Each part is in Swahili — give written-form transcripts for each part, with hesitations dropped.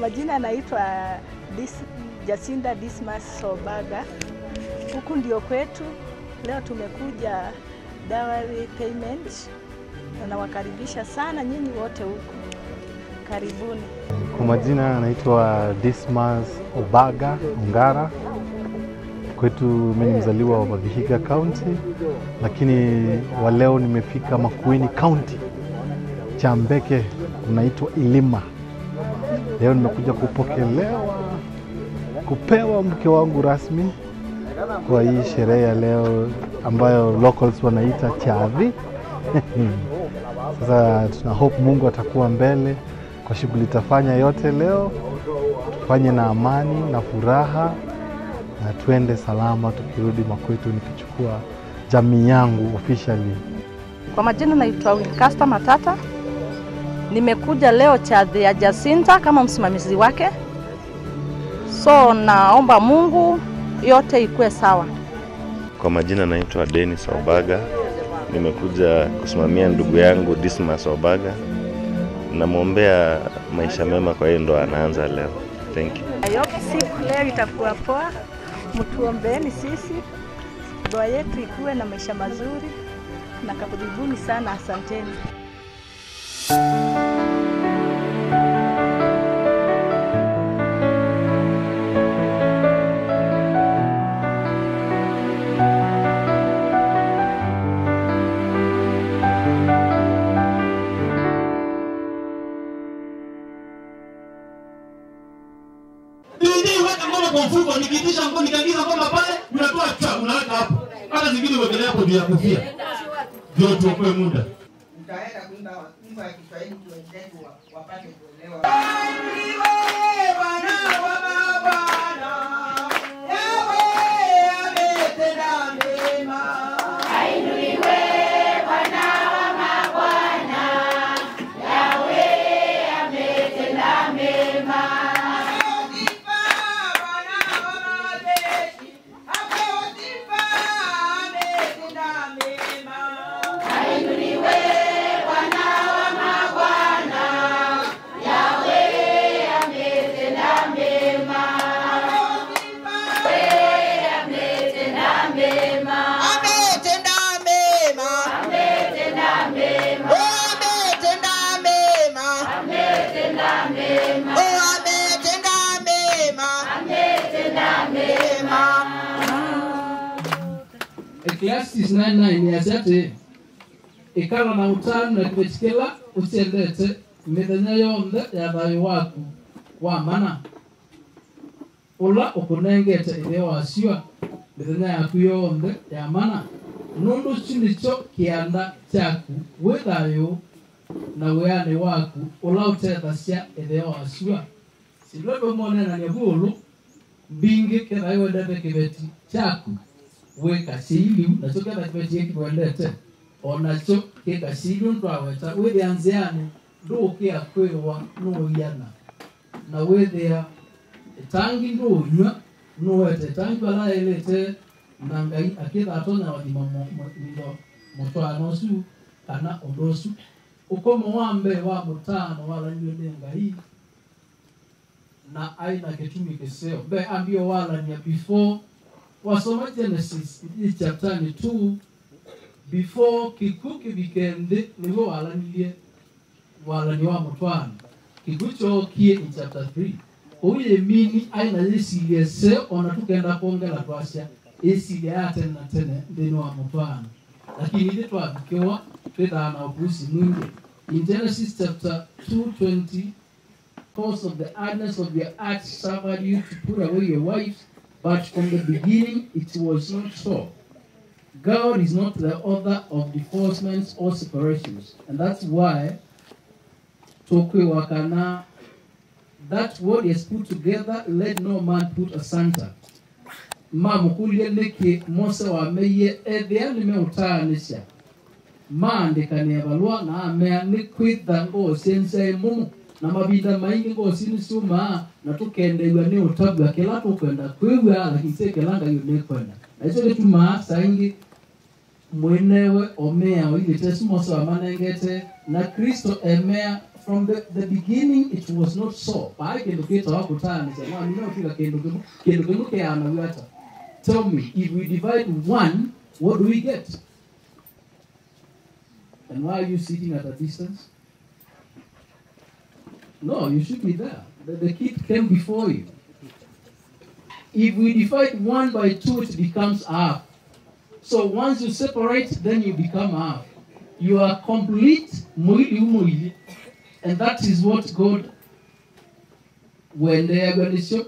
Majina naitwa Jacinda Dismas Sobaga. Huku ndio kwetu. Leo tumekuja dowry payment. Na nawakaribisha sana nyinyi wote huku. Karibuni. Kwa majina naitwa Dismas Obaga Ongara. Kwetu mimi ni mzaliwa wa Vihiga County, lakini wa leo nimefika Makueni County. Chambeke unaitwa Ilima. Leo nimekuja kupokelewa, kupewa mke wangu rasmi kwa hii sherehe ya leo ambayo locals wanaita chavi. Sasa tuna hope Mungu atakuwa mbele kwa shughuli tafanya yote leo. Tufanye na amani na furaha na tuende salama tukirudi makwetu nikichukua jamii yangu officially. Kwa majina naitwa Wincaster Matata. Nimekuja leo chadhi ya Jacinta kama msimamizi wake. So naomba Mungu yote ikuwe sawa. Kwa majina naitwa Dennis Obaga. Nimekuja kusimamia ndugu yangu Dismas Obaga. Namuombea maisha mema kwa hiyo ndo anaanza leo. Thank you. Ayo siku leo itakuwa poa. Mtuombeeni sisi. Ndoa yetu ikuwe na maisha mazuri. Na karibuni sana, asanteni. Kwa mfuko nikitisha mkono nikaingiza ngoma pale, unatoa cha unaweka hapo. Hata zingine uwekelea hapo juu ya kofia. Ndio tuokoe muda. Utaenda kuimba wimbo ya Kiswahili tuendelee wapate kuelewa. Ecclesiastes 9:9 yasete ikala na utano na kibechikela usiendete mithenya yothe ya thayo waku wa mana ula ukunengete ithio wacio mithenya yaku yothe ya mana nundu chinicho kianda chaku wi thayo na wiani waku ula utethacia ithio wacio silwebe monena ni hulu bingi kethayo wendete kibeti chaku weka siliu na soka na kibeti kiwendete onacho keka siliu ntwaweta withi anziani nduke akwirwa no yana na wethia tangi ndonywa no wete tangi bala elete na ngai akitha atonya wathima mutwana usu kana ondosu ukomo wambe wa mutano wala nyonenga hii na aina kitumi kiseo be ambio wala ni before wasoma Genesis chapter 2 before kikuki vikende niwo wala nilie wala ni wa mutwano kikucho kie in chapter 3 oye mini aina yesiliese ona tukenda kuongela twasha esili atena tena ndeno wa mutwano lakini ile twabikiwa twedana obusi mwingi in Genesis chapter 2:20 because of the hardness of your acts suffered you to put away your wives, but from the beginning it was not so. God is not the author of divorcements or separations, and that's why Tokwe Wakana, that what is put together, let no man put asunder. Mamukulie neke Mose wa meye edhia nime utanisha. Mande kanevalua na amea nikwitha ngo sense mumu. Na mabinda maingi ngo sinisuma na tukendewa ni utabwa kila tukwenda kwewa lakini kelanga yone kwenda. Na hizo kitu maasa ingi mwenewe omea ile tesimo so amanengete na Kristo emea from the beginning it was not so. Pai kendo kita wako tani sema mimi nafika kendo ke anawata. Tell me, if we divide one, what do we get? And why are you sitting at a distance? No, you should be there. The kid came before you. If we divide 1 by 2, it becomes half. So once you separate, then you become half. You are complete, and that is what God, when they are going to show.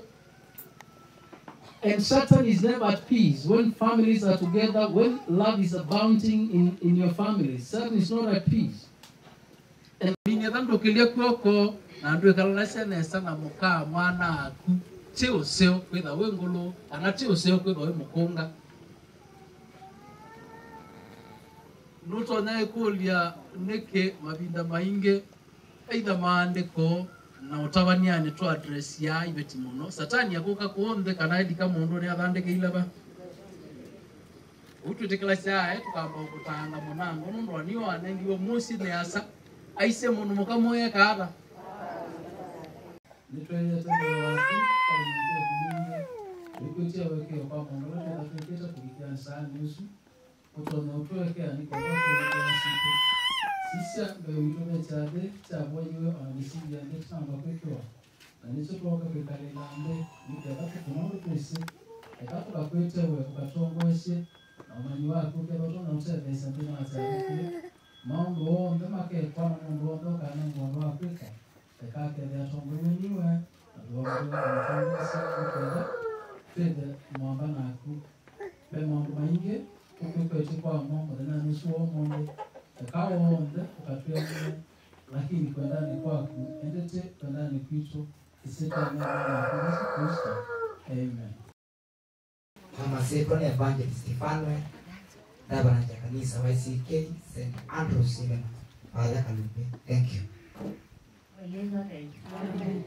And Satan is never at peace. When families are together, when love is abounding in your family, Satan is not at peace. And na ndio kalasa nesa na muka mwana aku cheo seo kwetha wengolo ana cheo seo kwetha we mukonga nuto nae kulia neke mabinda mainge aidha maandiko na utawania ni to address ya ibeti muno satani yakuka kuonde kana edika mundu ni athandike ilaba ututekela saa tukamba ukutanga munango ndo niyo anengiwo musi ne asa aise munu mukamoya kaada nitwenye tendo watu au ndio nikutia weke kwa Mungu na tuketa kulikia sana Yesu utona utowekea ni kwa kwa siku sisa ndio utome chade cha mwenyewe anamsingi ya ndio sana kwa na nicho kwa kale lambe nitaka kunaona pesa ekapo kwa kwete wewe ukatongweshe na mwenye wako kwa watu na useme sasa na chade mambo ndio make kwa mambo ndio kana mambo Afrika ekake ya tongwe niwe ndio twende mwamba naku be mambo mainge kukwete kwa mambo na nusu monde ekawo monde ukatwende lakini kwa ndani kwako endete kwa ndani kwicho iseka na Kristo. Amen. Mama seto ni Evangelist Stefano ndaba na kanisa wa ICK St. Andrews Ilema. Father Kalupe. Thank you. Amen.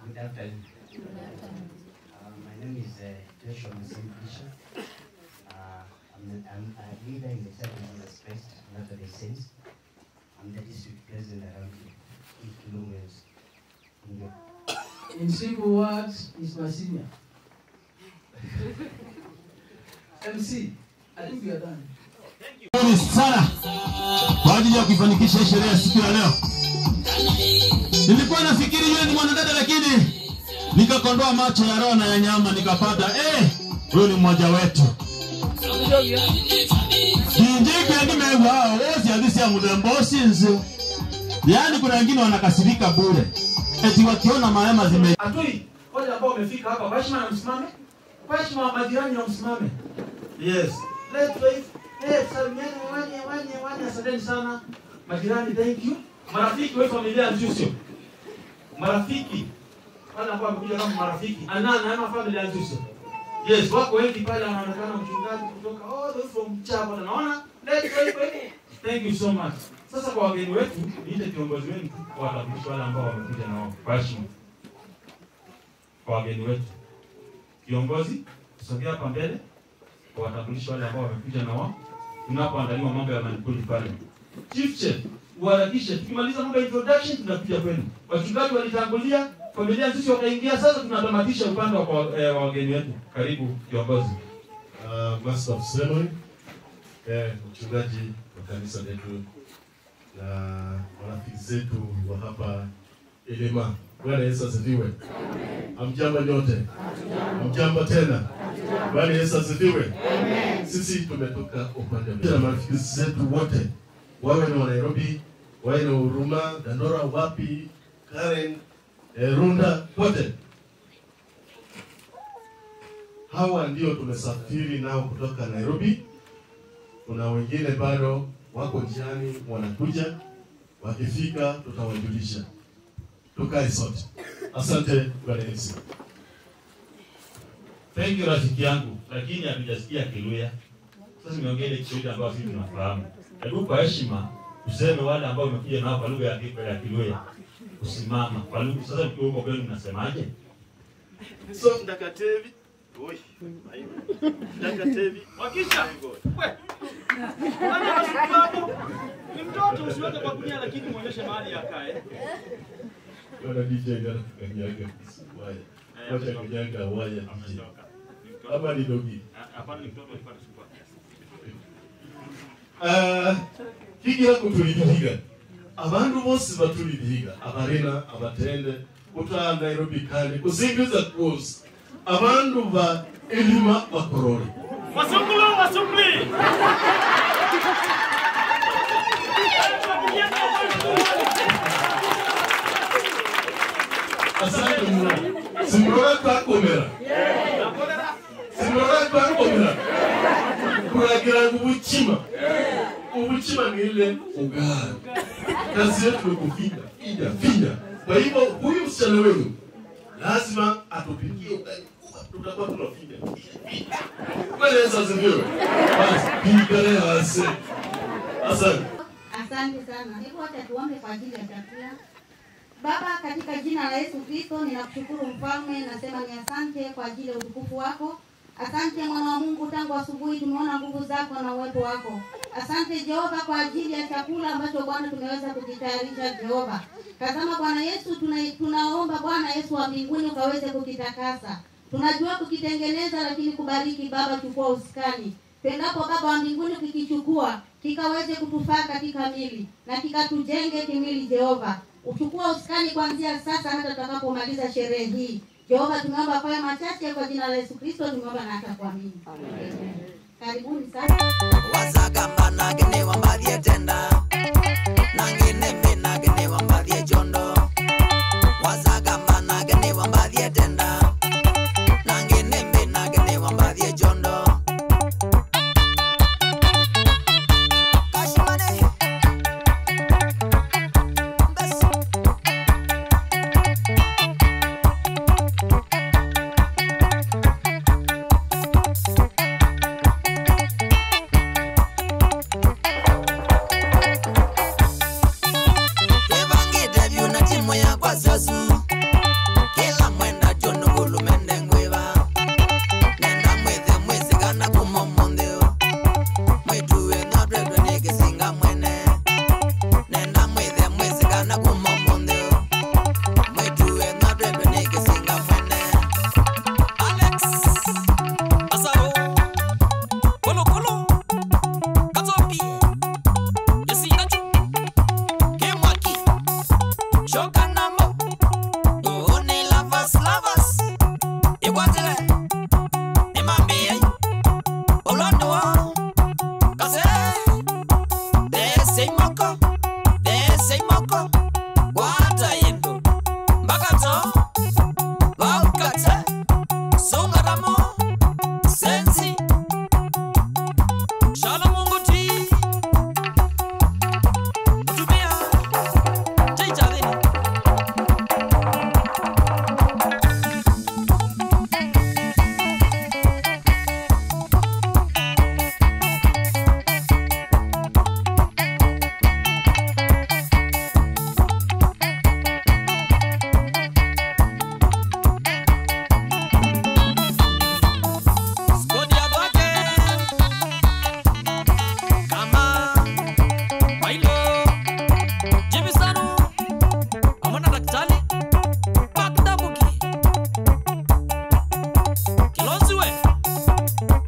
Good afternoon. My name is Joshua Msimpisha. I'm a leader in the Church of Jesus Christ, not the Saints. I'm the district president around East Kilumens. In simple words, is my senior. MC, I think we are done. Asante sana kwa ajili ya kufanikisha sherehe ya siku ya leo. Nilikuwa nafikiri yeye ni mwanadada lakini nikakondoa macho ya roho na ya nyama nikapata huyo ni mmoja wetu. Kinjike nimewa wote hadithi ya mdembosi nzi. Yaani kuna wengine wanakasirika bure. Eti wakiona mahema zime Atui, wale ambao wamefika hapa kwa heshima na msimame. Kwa heshima wa majirani na msimame. Yes. Let's wait. Salimiani wani asanteni sana. Majirani thank you. Marafiki wa familia Njuso. Marafiki wale ambao wamekuja kama marafiki. Ana familia Njuso. Yes, wako wengi pale wanaonekana mchungaji kutoka all the way from Chavo. Naona? Let's wait. Thank you so much. Sasa kwa wageni wetu, niite kiongozi wenu kwa watabishi wale ambao wamekuja nao. Kwa heshima. Kwa wageni wetu. Kiongozi, sogea hapa mbele. kuwatambulisha wale ambao wamekuja na wao tunapoandaliwa mambo ya mankuli pale. Chief Chef, uharakishe. Tukimaliza mambo ya introduction tunakuja kwenu. Wachungaji walitangulia, familia sisi wakaingia, sasa tunatamatisha upande wa wageni wetu. Karibu kiongozi. Master of Ceremony, mchungaji wa kanisa letu na marafiki zetu wa hapa Elima. Bwana Yesu asifiwe. Amjambo nyote. Amjambo tena. Bwana Yesu asifiwe. Sisi tumetoka upande wa marafiki zetu wote. Wawe ni wa Nairobi, wawe ni Huruma, Dandora, wapi, Karen, Runda, wote. Hawa ndio tumesafiri nao kutoka Nairobi. Kuna wengine bado wako njiani wanakuja. Wakifika tutawajulisha. Tukae sote. Asante Bwana Yesu. Thank you rafiki yangu, lakini hatujasikia Kiluya. Sasa nimeongea ile Kiswahili ambayo sisi tunafahamu. Hebu kwa heshima useme wale ambao umekuja nao kwa lugha ya Kiluya. Usimama kwa lugha. Sasa mkiwa huko kwenu mnasemaje? So ndakatevi. Oi. Ndakatevi. Wakisha. Wewe. Nani anasukumapo? Ni mtoto usiweke kwa kunia lakini muonyeshe mahali yakae. Bwana DJ ngara kanyaga waya. Wacha kanyaga waya DJ. Hapa ni dogi. Hapana ni mtoto alipata sukua kiasi. Kigira kutulibihiga. Abantu bose batulibihiga. Abarina, abatende, kuta Nairobi kandi kuzingiza close. Abantu ba Elima bakorori. Wasunguli. Asante mwana. Simurora twakomera. Simurora twakomera. Kuragira ubuchima. Ubuchima ni ile ugari. Kazi yetu ni kufinda. Finda. Kwa hivyo huyu msichana wenu lazima atupikie ugali. Tutakuwa tunafinda. Bwana Yesu asifiwe. Basi pigane hasi. Asante. Asante sana. Hebu acha tuombe kwa ajili ya chakula. Baba, katika jina la Yesu Kristo ninakushukuru mfalme, nasema ni asante kwa ajili ya utukufu wako. Asante mwana wa Mungu, tangu asubuhi tumeona nguvu zako na uwepo wako. Asante Jehova kwa ajili ya chakula ambacho Bwana tumeweza kukitayarisha Jehova. Tazama Bwana Yesu, tunaomba Bwana Yesu wa mbinguni ukaweze kukitakasa. Tunajua kukitengeneza lakini kubariki Baba, chukua uskani. Pendapo Baba wa mbinguni kikichukua, kikaweze kutufaa katika mili na kikatujenge kimili Jehova. Uchukua uskani kuanzia sasa hata tutakapomaliza sherehe hii. Jehova tumeomba kwa machache kwa jina la Yesu Kristo tumeomba na hata kuamini. Amen. Karibuni sana. Wazagamba nagene wambadhie tenda. Nangine menagene wambadhie jondo. Wazagamba nagene wambadhie tenda. Nangine menagene wambadhie jondo.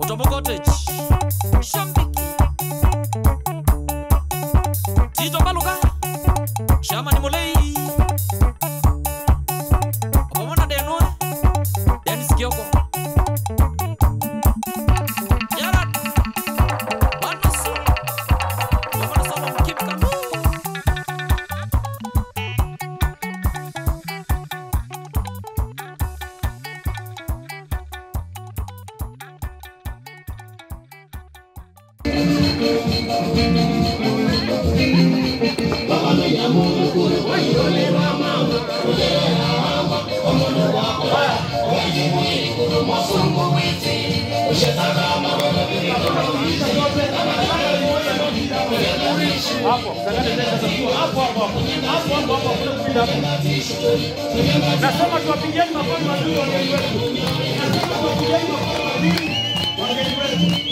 Mutombo Cottage Shambiki Tito Kaluka Shama ni Mulei Opamona Denwe Dennis Kioko Yarat Banasu Opamona Salom Kipka Nasema tuwapigieni makofi wazuri wageni wetu. Nasema tuwapigieni makofi wazuri wageni wetu.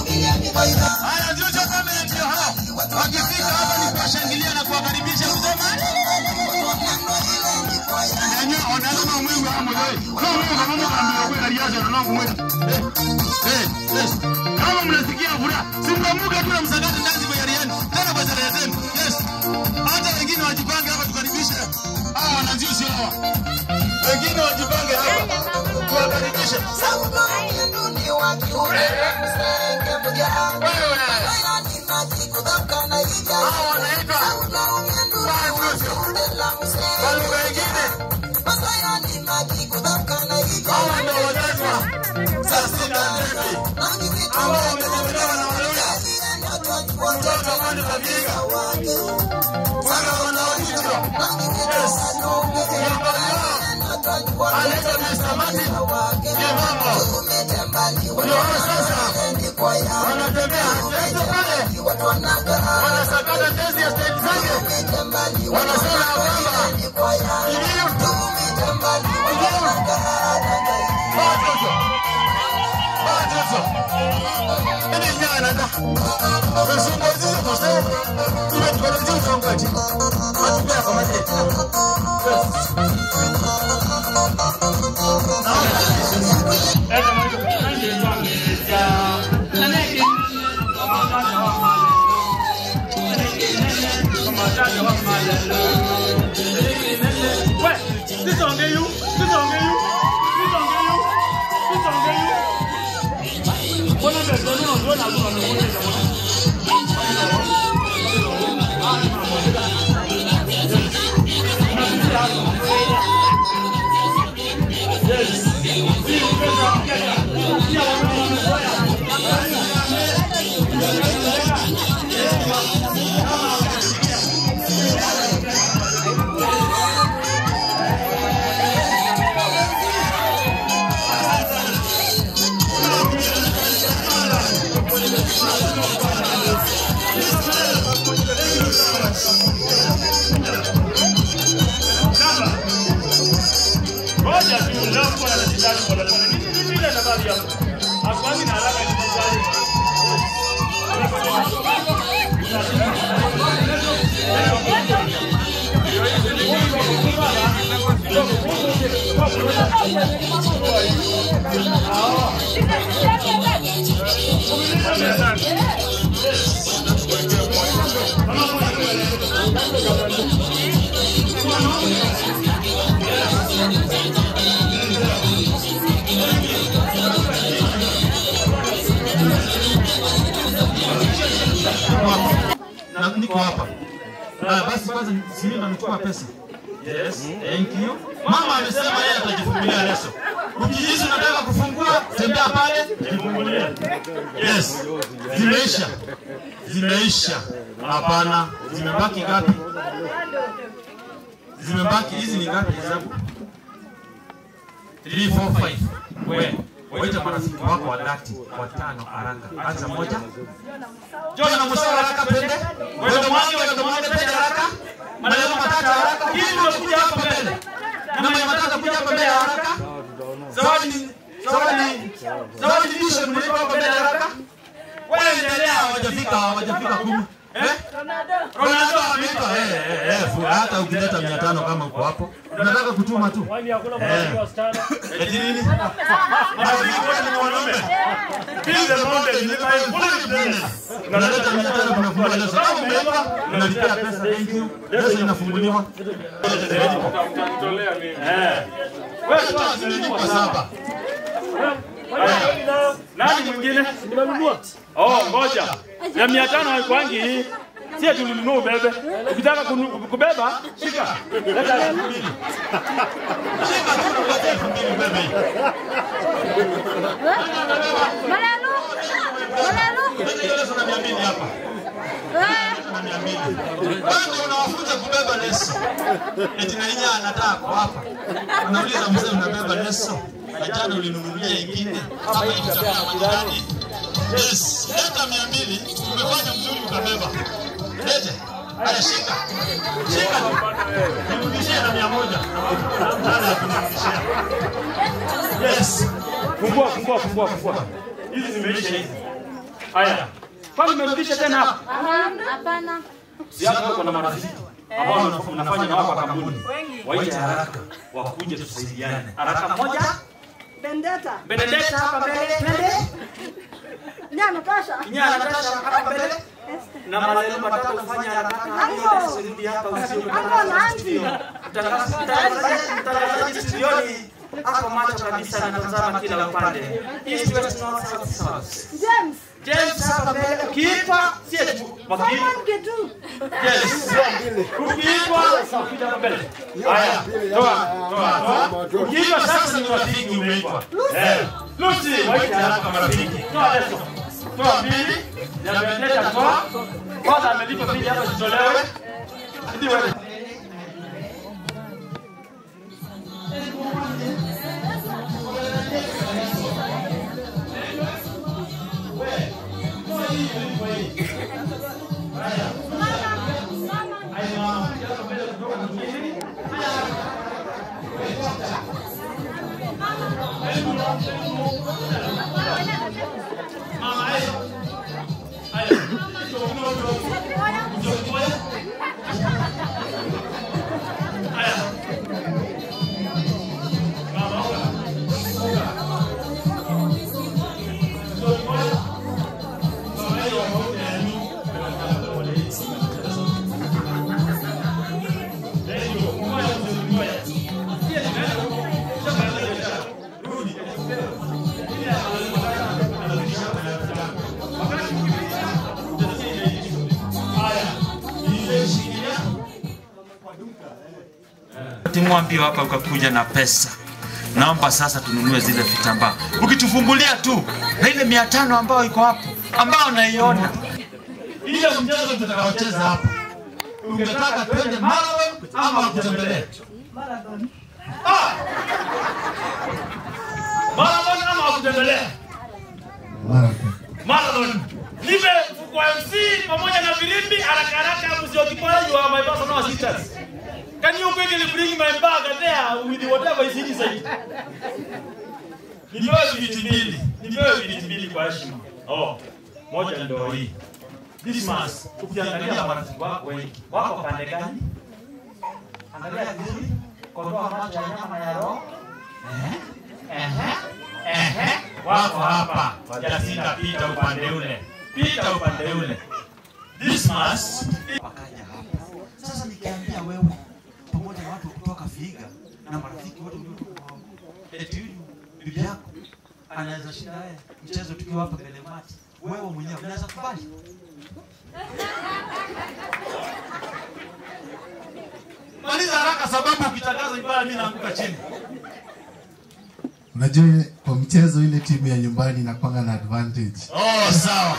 Haya ndio chakame ndio hao. Wakifika hapa ni kuwashangilia na kuwakaribisha kusema. Nani onaona na mwengu hapo leo. Kama mama kaambia kwa aliaza na nangu mwetu. Yes. Kama mnasikia furaha, simbamuka tu na msagati ndazi kwa yariani. Tena kwa sherehe zenu. Yes. Hata wengine wajipange hapa tukaribishe. Hao wanajuzi hawa. Wengine wajipange hapa. Tuwakaribishe. Wanasakata tezi ya stage zake. Wanasema kwamba Yes. Niko hapa. Basi kwanza Silinda amechukua pesa. Yes, thank you. Mama amesema yeye atajifungulia leso. Ukihisi unataka kufungua, tembea pale, jifungulie. Yes. Zimeisha. Hapana, zimebaki ngapi? Zimebaki hizi ni ngapi hesabu? 3 4 5. Wewe waita marafiki wako wa dhati watano haraka. Anza moja. Jona na Musa haraka pende. Wewe mwanzo pende haraka. Maneno matatu haraka. Hii ndio kuja hapa mbele. Na maneno matatu kuja hapa mbele haraka. Zawadi disho mlipo hapa mbele haraka. Wewe endelea hawajafika 10. Ronaldo ameipa hata ukileta 500 kama uko hapo. Unataka kutuma tu. Eti nini? Unaleta 500 tunafungua leo. Sababu umeipa unalipia pesa. Thank you. Leo inafunguliwa. Wewe tunazidi kwa saba. Nani mwingine? Nimenunua. Oh, ngoja. Ya 500 haikwangi hii. Sio tulinunua ubebe. Ukitaka kubeba, shika. Leta 2000. Shika tu kwa 2000 bebe. Malalo. Ndio sana 200 hapa. 200. Wewe unawafunza kubeba leso. Eti na yeye anataka kwa hapa. Unauliza mzee unabeba leso. Na jana ulinunulia nyingine. Hapa itakuwa majirani. Yes, leta 200. Umefanya mzuri ukabeba. Lete. Haya shika. Nirudishie na 100. Nani akunirudishia? Yes. Fungua. Hizi zimeisha hizi. Haya. Kwani umerudisha tena hapa? Hapana. Si hapo kuna marafiki ambao wanafanya na wako kampuni. Waite haraka wakuje tusaidiane. Haraka moja. Benedetta hapa mbele. Nyana Natasha hapa mbele. Na maneno matatu kufanya haraka. Usirudi hapa usio. Mtangazaji studioni hapo macho kabisa anatazama kila upande. East West North South. James hapa mbele. Kipa sietu wakili. Yes. Ukiitwa ukija mbele. Haya. Toa. Ukiitwa sasa ni rafiki umeitwa. Lucy, waite haraka marafiki. Toa leso. Toa mbili. Na Benedetta toa. Kwanza amelipa mbili hapa zitolewe. Ndio wewe. timua mbio hapa ukakuja na pesa. Naomba sasa tununue zile vitambaa. Ukitufungulia tu na ile 500 ambayo iko hapo, ambao naiona. Ile mchezo tutakaocheza hapa. Ungetaka twende marathon ama kutembelee? Marathon. Marathon ama kutembelee? Marathon. Marathon. Nipe kwa MC pamoja na Filimbi haraka msiokipale wa my personal assistants. Can you quickly bring my bag there with whatever is inside? Nipewe viti mbili kwa heshima. Moja ndio hii. This mass, ukiangalia marafiki wako wengi, wako pande gani? Angalia vizuri, kondoa macho ya nyama ya roho. Wako hapa. Jacinta, pita upande ule. Pita upande ule. This mass, wakaja hapa. Sasa nikiambia wewe pamoja na watu kutoka Vihiga na marafiki wote waliotoka eti huyu bibi yako anaweza shinda wewe mchezo tukiwa hapa Belemati, wewe mwenyewe unaweza kubali? Maliza haraka sababu ukitangaza ibada mimi naanguka chini. Unajua kwa mchezo ile timu ya nyumbani inakuwa na advantage. Sawa.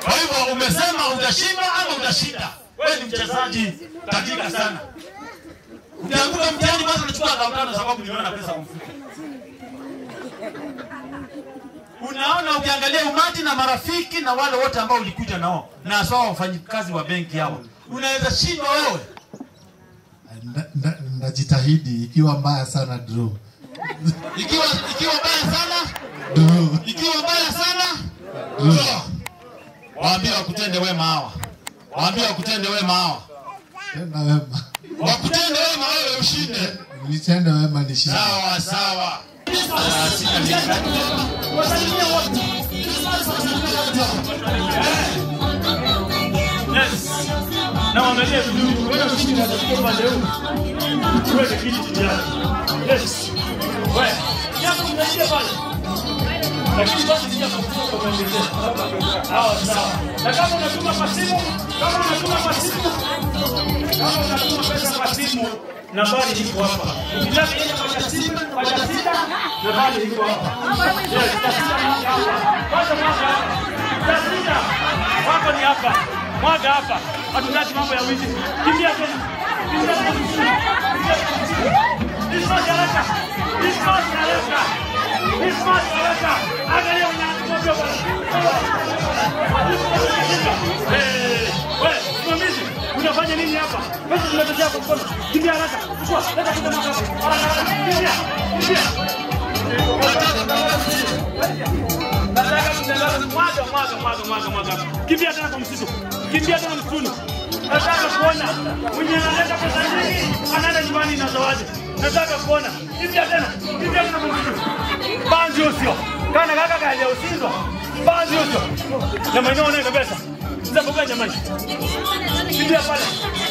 Kwa hivyo umesema utashinda ama utashinda? Wewe ni mchezaji tajika sana. Ukianguka mtihani basi unachukua akaunti sababu nimeona pesa kumfuka. Unaona ukiangalia umati na marafiki na wale wote ambao ulikuja nao na sawa wafanyikazi wa benki hao. Unaweza shindwa wewe? Najitahidi ikiwa mbaya sana draw. Ikiwa mbaya sana? Draw. Ikiwa mbaya sana? Draw. Waambie wakutende wema hawa. Waambie wakutende wema hawa. Tenda wema. Wakutende wema wewe ushinde. Nitende wema nishinde. Sawa. Na waangalie vizuri, wewe ushindi na tatizo pande huu. Tuweke kiti chini. Yes. Wewe, yako mnaishia pale. Lakini basi sija kufuta kwa mbele. Sawa. Na kama unatuma pasimu, kama unatuma pesa pasimu, nambari iko hapa. Ukitaka ile pesa sita, nambari iko hapa. Yes, kwanza sita. Wako ni hapa. Mwaga hapa. Hatutaki mambo ya wizi. Kimbia tena. This much haraka. Angalia unyakumbia bwana. Wewe, msimamizi, unafanya nini hapa? Pesa tunataka kwa mkono. Kimbia haraka. Chukua, leta kitu hapa. Haraka. Kimbia. Nataka kutangaza mwaga. Kimbia tena kwa msitu. Kimbia tena msituni. Nataka kuona mwenye analeta pesa nyingi anaenda nyumbani na zawadi. Nataka kuona. Kimbia tena kwa msitu. Banzi usio. Kana kaka kaja usindwa. Banzi usio. Na maeneo yanaenda pesa. Sasa boga jamani. Kimbia pale.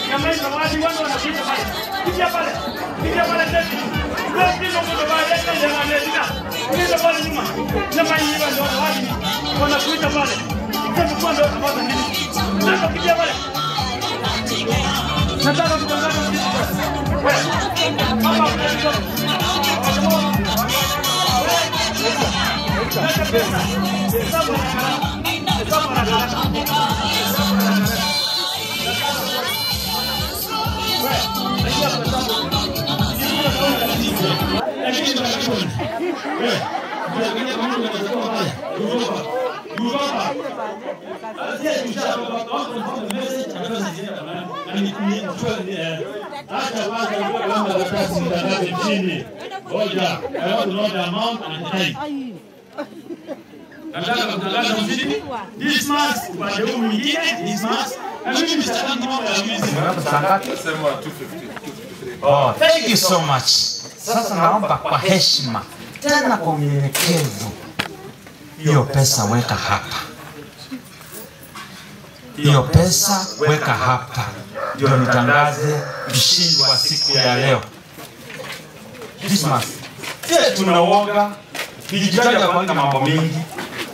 Na maeneo zawadi watu wanapita pale. Kimbia pale tena. Wewe ndio mmoja wa wale ndio pale nyuma. Na maeneo ndio zawadi. Wanakuita pale. Sasa kwanza ambapo nini? Sasa kimbia pale. Nataka kutangaza wewe. Hapa nataka kutangaza mzidi this month upande huu mwingine this month na mimi mshtaki mambo ya wizi sema 250. Thank you so much. Sasa naomba kwa heshima tena kwa unyenyekevu, hiyo pesa weka hapa. Hiyo pesa weka hapa. Ndio nitangaze mshindi wa siku ya leo. Christmas. Sisi tunaoga. Nijitaja kwa mambo mengi.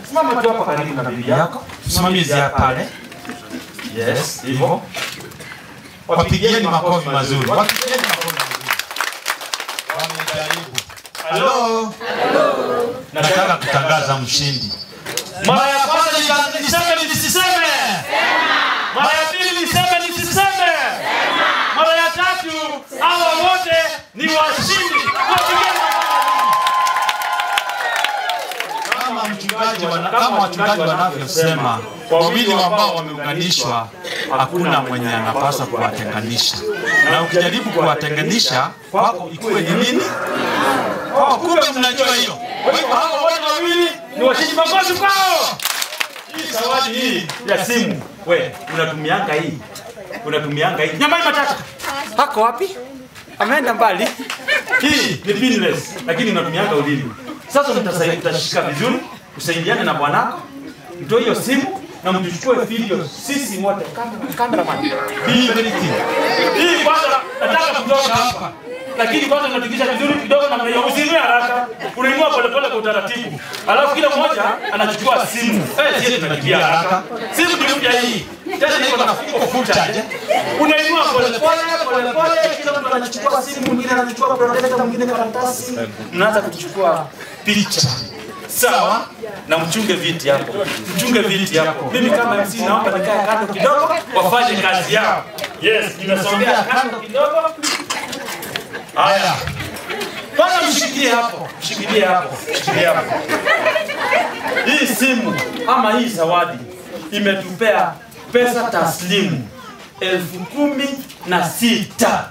Simama tu hapa karibu na bibi yako. Simamizi hapa pale. Yes, hivyo. Wapigieni makofi mazuri. Halo. Nataka kutangaza mshindi. Mara ya kwanza niseme nisiseme. Mara ya pili niseme nisiseme. Mara ya tatu hawa wote ni washindi. Kama wachungaji wanavyosema, wawili ambao wameunganishwa hakuna mwenye anapaswa kuwatenganisha. Na ukijaribu kuwatenganisha kwako ikuwe ni nini? Kumbe mnajua hiyo. Kwa hivyo hao wote wawili ni washindi. Makofi kwao. Hii zawadi hii ya simu. Wewe unatumianga hii. Nyamai Matata. Hako wapi? Ameenda mbali. Hii ni pinless lakini unatumianga ulimi. Sasa utashika vizuri, usaidiane na bwanako. Mtoe hiyo simu na mtuchukue video sisi wote cameraman. Hii kwanza nataka kutoka hapa. Lakini kwanza tunatikisha vizuri kidogo na mnayouzimia haraka. Unainua pole pole kwa utaratibu. Alafu kila mmoja anachukua simu. Sisi tunakimbia haraka. Simu ni mpya hii. Tena niko na footage. Unainua pole pole kila mtu anachukua simu, mwingine anachukua projector, mwingine karatasi. Mnaanza kuchukua picha. Sawa? Na mchunge viti hapo. Mimi kama MC naomba nikae kando kidogo wafanye kazi yao. Yes, nimesongea kando kidogo. Haya. Bwana mshikilie hapo. Hii simu ama hii zawadi imetupea pesa taslimu 16,000.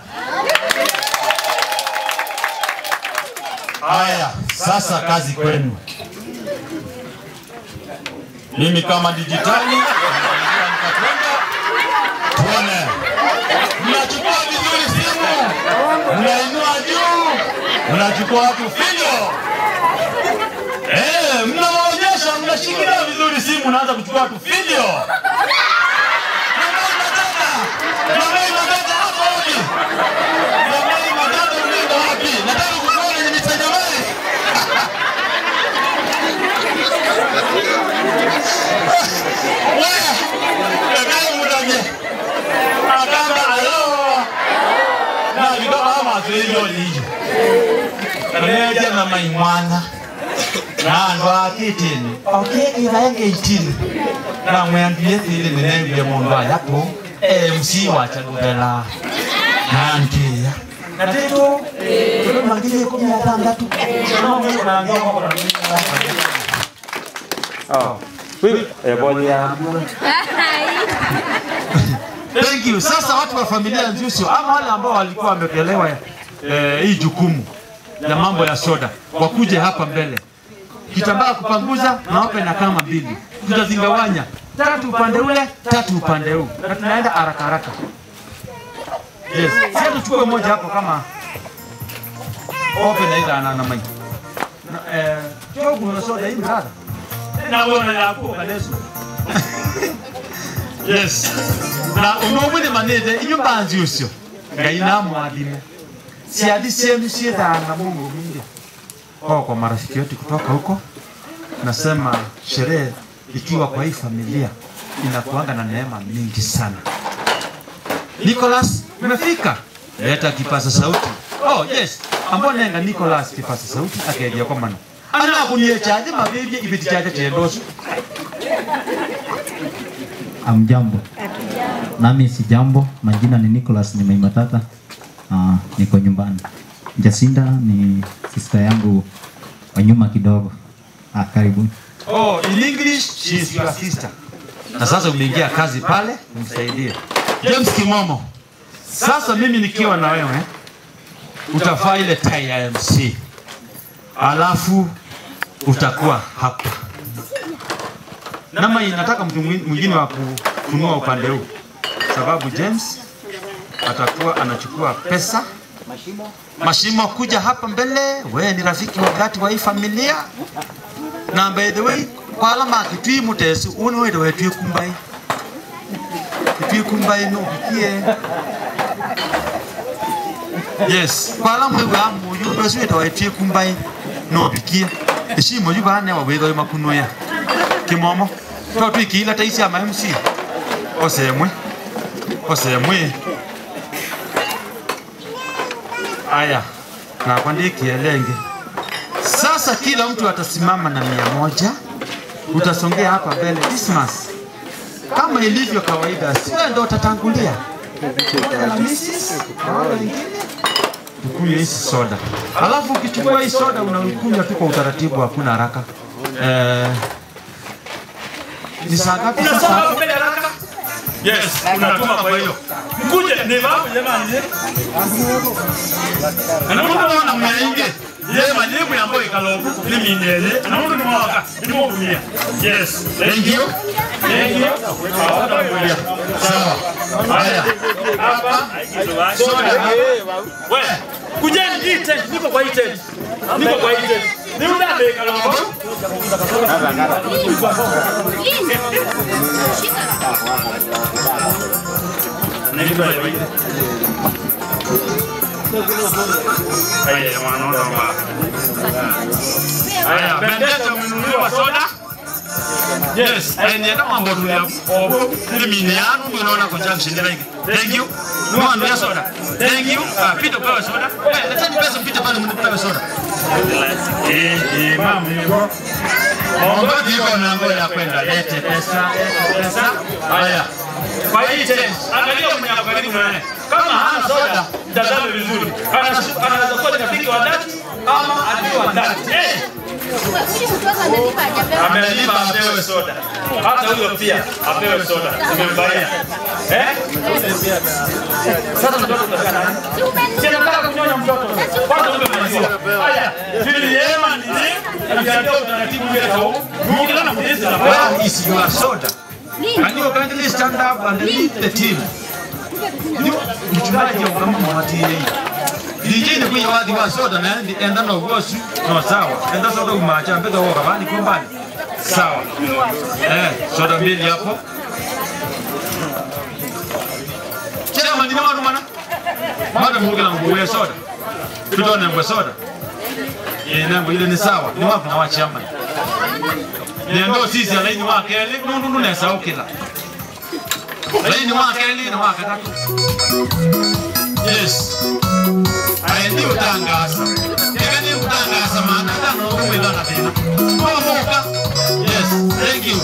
Haya, sasa kazi kwenu. Mimi kama dijitali tuone. Mnachukua vizuri simu. Mnainua juu. Mnachukua watu video. Mnaonyesha mnashikilia vizuri simu, unaanza kuchukua watu video. Nyamai Matata hapo wapi? Nyamai Matata unaenda wapi? Nataka kukuona kwenye Nyamai. Reja na maimwana na ndo akitini ivaenge itini na mwambie ile nene mundu ayapo MC wacha gubela na nkia na teto mangile 16 na ngoma na Thank you. Sasa watu wa familia Nzusio ama wale ambao walikuwa wamekelewa hii jukumu la mambo ya soda wakuje hapa mbele. Kitambaa kupanguza na wape na kama 2. Tutazingawanya 3 upande ule, 3 upande huu. Na tunaenda haraka. Yes. Sasa tuchukue moja hapo kama open either na mai. Chogo na soda hii brother. Na wana yako kaleso. Yes. Na unomwe manede inyumba Nzusio. Ngaina mwadime. Si adisemu na Mungu mingi. Kwa marafiki wetu kutoka huko nasema sherehe ikiwa kwa hii familia inakuanga na neema mingi sana. Nicholas, umefika? Leta kipaza sauti. Oh yes, ambone nenga Nicholas kipaza sauti akaedia kwa mano. Ana kuniechaje mabibye ibitichaje tendoso. Amjambo. Nami si jambo, majina ni Nicholas ni Matata. Niko nyumbani. Jacinda ni sister yangu wa nyuma kidogo. Karibu. Oh, in English she is your sister. Na sasa umeingia kazi pale, umsaidie. James Kimomo. Sasa mimi nikiwa na wewe utafaa ile tai ya MC. Alafu utakuwa hapa. Nama inataka mtu mwingine wa kufunua upande huu. Sababu James atakuwa anachukua pesa. Mashimo kuja hapa mbele, wewe ni rafiki wa dhati wa hii familia. Na by the way, kwa alama kitui mutesi, uno wewe wetu kumbai. Kitui kumbai no bikie. Yes, kwa alama wewe amu yubesu wetu wetu kumbai no bikie. Eshimo yubane wa wewe makunoya. Kimomo, toto ikila taisi ama MC. Osemwe. Aya. na kwandi kielenge. Sasa kila mtu atasimama na 100. Utasongea hapa mbele Dismas. Kama ilivyo kawaida, wewe ndio utatangulia. Na Mrs. wale wengine tukunywe hii soda. Alafu ukichukua hii soda unakunywa tu kwa utaratibu, hakuna haraka. Ni saa ngapi sasa? Yes, unatuma kwa hiyo. Mkuje ni babu jamani. Anaona mnainge. Yeye majibu ambayo ikalogo ni minene. Anaona ni mwaka. Ni mwaka. Yes. Thank you. Thank you. Sawa. Haya. Hapa. Soda. Wewe. Kujeni hii tent. Niko kwa hii tent. Niko kwa hii tent. Ni mdada ikalogo. Haya wanaona wa. Haya bendera mnunuliwa soda. Yes, ndio mambo tulia. Ni miniano unaona kwa junction like. Thank you. Mwana ya soda. Thank you. Pita kwa soda. Letani pesa mpita pale mnipe soda. Mama yuko. Mambo yuko na ngoja kwenda lete pesa. Haya. Kwa hii tent, angalia mwenye karibu naye. Kama hana soda, mtazame vizuri. Anaweza kuwa ni rafiki wa dhati ama adui wa dhati. Amelipa apewe soda. Hata huyo pia apewe soda. Nimembaia. Sasa mtoto utakana nani? Sina nataka kunyonya mtoto. Kwanza umemaliza. Haya, vile yema nini? Aliandaa utaratibu bila kwa. Mwingine na mjezi na kwa is your soda. And you kindly stand up and lead the team. Mchungaji wa kama mwati yeye. DJ ni kwa wadi wa soda na enda na ugosu no sawa. Enda soda umacha mbega woga bani kumbani. Sawa. Soda mbili hapo. Chama ni mwana mwana. Mwana mwingine na nguwe soda. Tudone ngwe soda. Nangu ile ni sawa. Ni wapi na wachama. Ndio sisi alaini wake ile nundu nesa ukila. Alaini wake ile na wake tatu. Yes. Aendi utangaza. Yeye utangaza maana tano umedana tena. Moka. Yes. Thank you.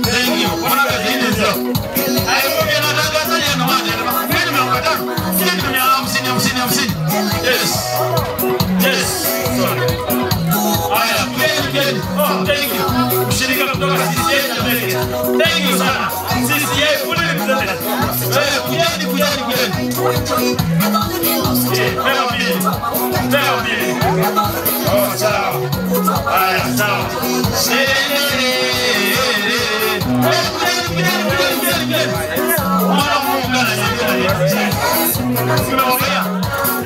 Thank you. Kuna kazi hizo. Ayemoja na tangaza ya na maana. Mimi nimekata. Sisi ni 50. Yes. Yes. Sorry. Haya, kweli. Oh, thank you. Mshirika kutoka CCA America. Thank you sana. CCA kule mzee. Kujani. Tell me. Oh, sawa. Haya, sawa.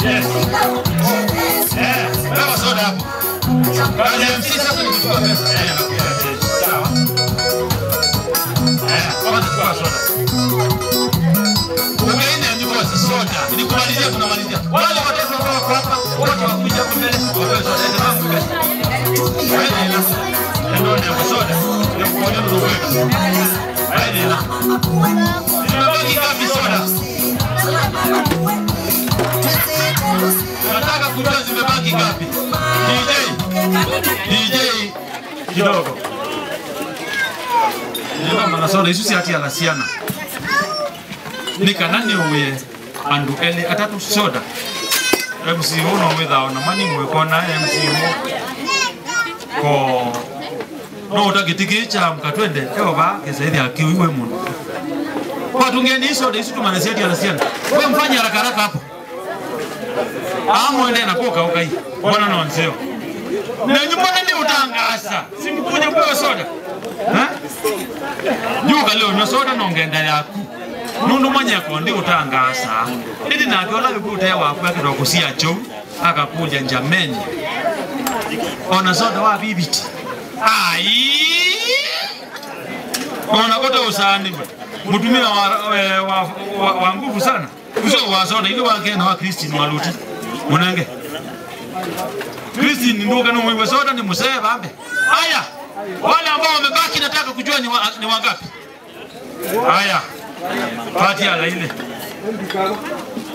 Yes. Bravo soda. Baada ya msisa kuchukua pesa. Sawa. Kama tuchukua soda. Umeenda nyumba za soda. Nikumalizia tunamalizia. Wale watoto wako hapa, wote wakuja hapo mbele. Wapewe soda. Ndio mambo gani? Ndio ndio soda. Ndio kuona ndio wewe. Haina. Nimebaki ngapi soda? Nataka kujua zimebaki ngapi. DJ kidogo. Ndio maana soda hizo si hati ya lasiana. Nika nani uwe andu ele atatu soda. MC uno without na mani mweko na MC ko no utagitige cha mkatwende eo ba kezaidi akiwe muno. Kwa tungeni soda hizo tumanasi hati ya lasiana. Wewe mfanye haraka hapo. Amo ende na koka ukai. Bwana na wanzeo. Na nyumbani ni utangaza. Simkuje kwa soda. Yuga leo na soda nongenda yako. Nundu manya kondi utangaza. Ndi na gola yukuta ya wafu yake kusia cho akakuja njameni. Ona soda wa bibiti. Ai! Ona kote usani. Mutumia wa nguvu sana. Uso wa soda ile wake na wa Christine Maluti. Munange. Christine ndio kana mwe soda ni musee bambe. Haya. Wale ambao wamebaki nataka kujua ni wangapi. Haya. Pati ala ile.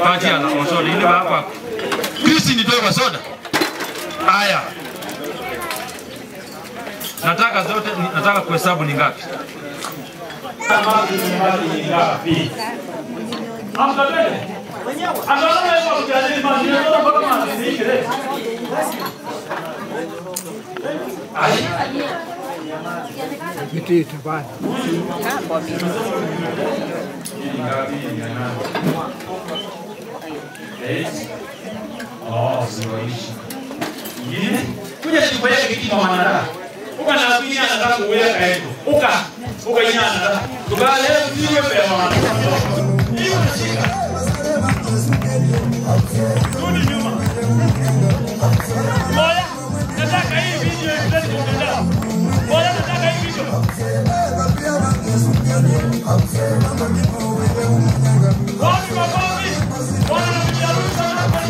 Pati ala soda ile baba. Juisi nitoe kwa soda. Haya. Nataka zote, nataka kuhesabu ni ngapi. Ni ngapi? Amkabele. Angalau hapo kujadili mambo yote kama mazikire. Mitete bana. Siwaishi. Kuja sikuweka kitu mwanadamu. Uka na lakini anataka kuweka kaeto. Uka inyana. Tukale usiwe pewa mwanadamu. Hiyo nashika. Rudi nyuma. Moja, nataka hii video iende kuendelea. Moja, nataka hii video. Wapi mabovi? Wana mjaruzi sana kwa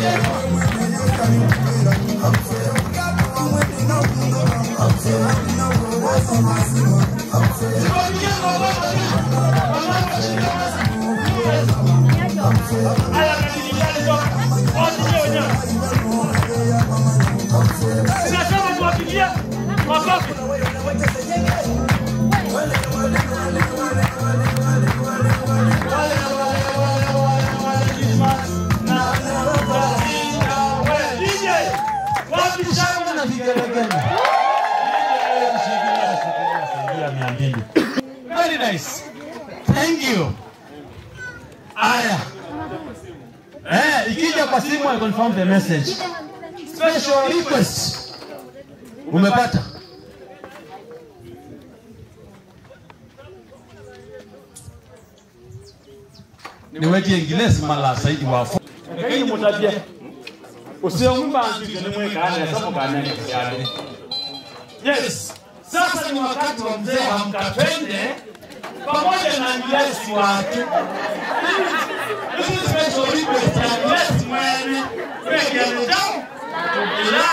Very nice. Thank you. Aya. Ikija kwa simu I confirm the message. Special request. Umepata? Niweke English mala saidi wafo. Kai mutabia. Usiomba anzike ni mweka ana sababu kana yake. Yes. Sasa ni wakati wa mzee wa Mkapende pamoja na mlezi wake. This is special request ya mlezi mwene. Wewe ndio ila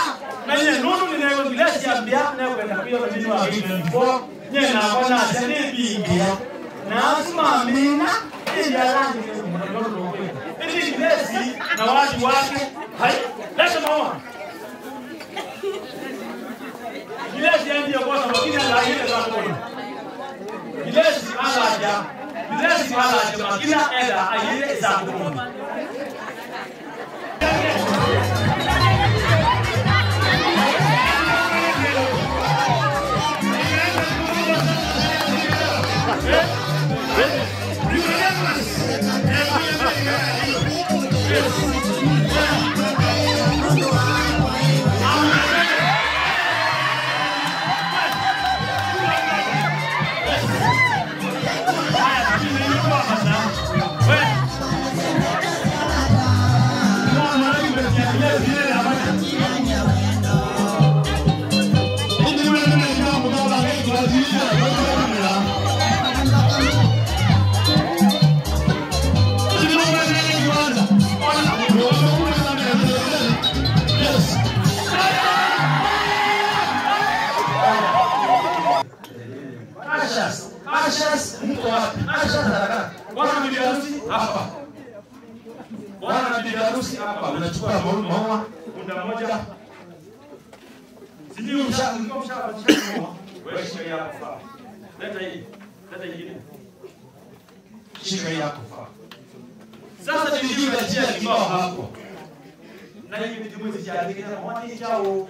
na yeye nunu ni nayo mlezi ya mbia na kwenda pia mjini wa 24. Yeye na bwana asante bingia. Na asma amina ila rangi ni mlezi na watu wake. Hai, leta mama. Gilesi ndio kwa sababu kila laini za kuona. Gilesi alaja. Gilesi alaja kila eda aile za kuona. Ashas, mko wapi? Ashas haraka. Bwana bibi harusi hapa. Bwana bibi harusi hapa. Unachukua maua muda mmoja. Sijui mshaka. Wewe shika yako fa. Leta hii. Leta hii. Shika yako fa. Sasa tulijiunga njia kibao hapo. Na hivi ndio mwezi jadi kama mwani chao.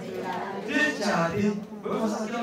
Jadi. Wewe sasa kila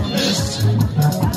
Yes.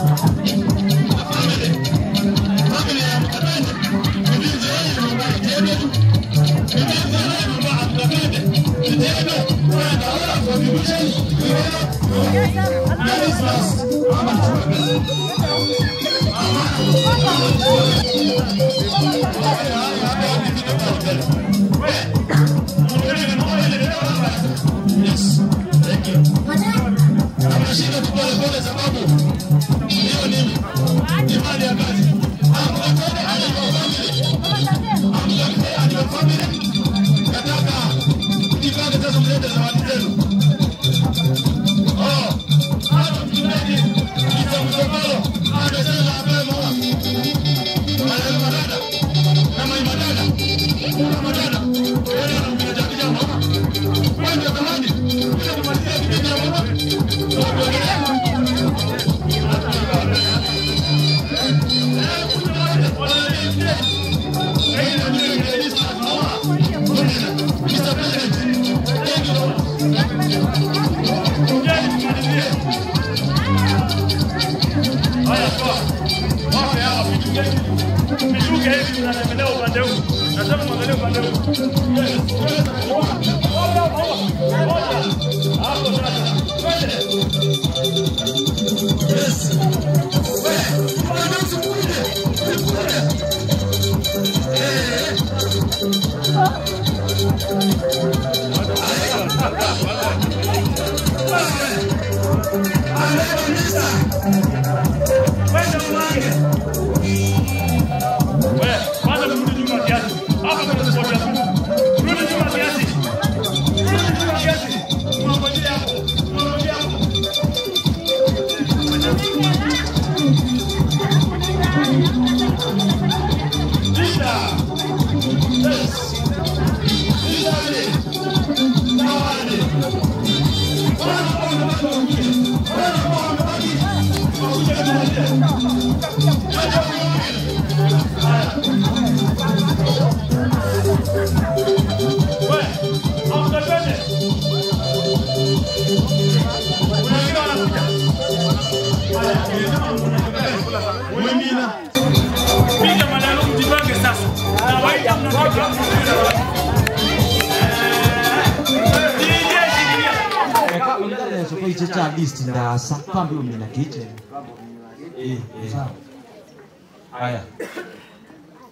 Haya.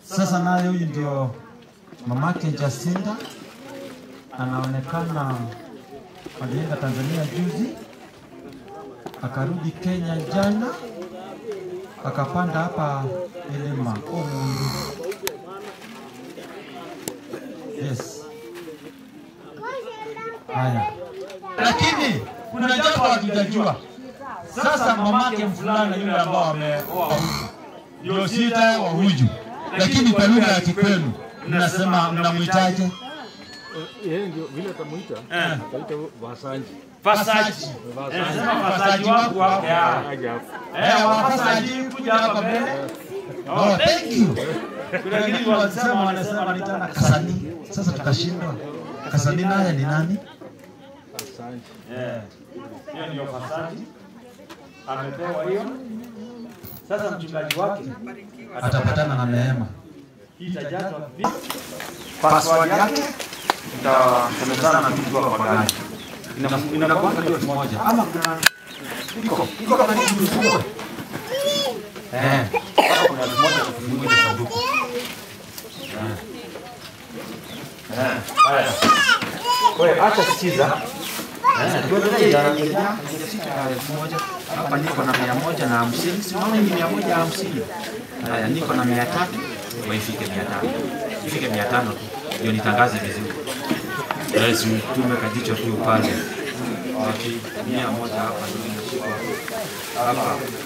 Sasa naye huyu ndio mamake Jacinta, anaonekana alienda Tanzania juzi, akarudi Kenya jana, akapanda hapa Elema Omundu. Yes. Haya. Lakini kuna jambo hatujajua. Sasa mamake mfulana yule ambao ameoa ndio sita wa huju, lakini kwa lugha ya Kikwenu mnasema mnamuitaje? Yeye ndio vile atamuita. Ataita Vasaji. Vasaji. Sema Vasaji wangu hapo. Vasaji kuja hapa mbele. Oh, thank you. Kuna kitu wanasema wanaitana Kasani. Sasa tukashindwa. Kasani naye ni nani? Vasaji. Hiyo ndio Vasaji. Amepewa hiyo. Sasa mchungaji wake atapatana na neema. Itajazwa vipi? Password yake tutasemezana na mtu wako kwa gari. Inakuwa ndio moja. Ama kuna iko kama ni mtu. Hapo kuna moja kufungulia sanduku. Haya. Wewe acha sikiza. Hapa niko na 150, simaoni ni 150. Haya, niko na 300, waifike 500. Ifike 500 tu, ndio nitangaze vizuri. Yes, mtume kajicho tu pale. Waki 100 hapa ndio nashika.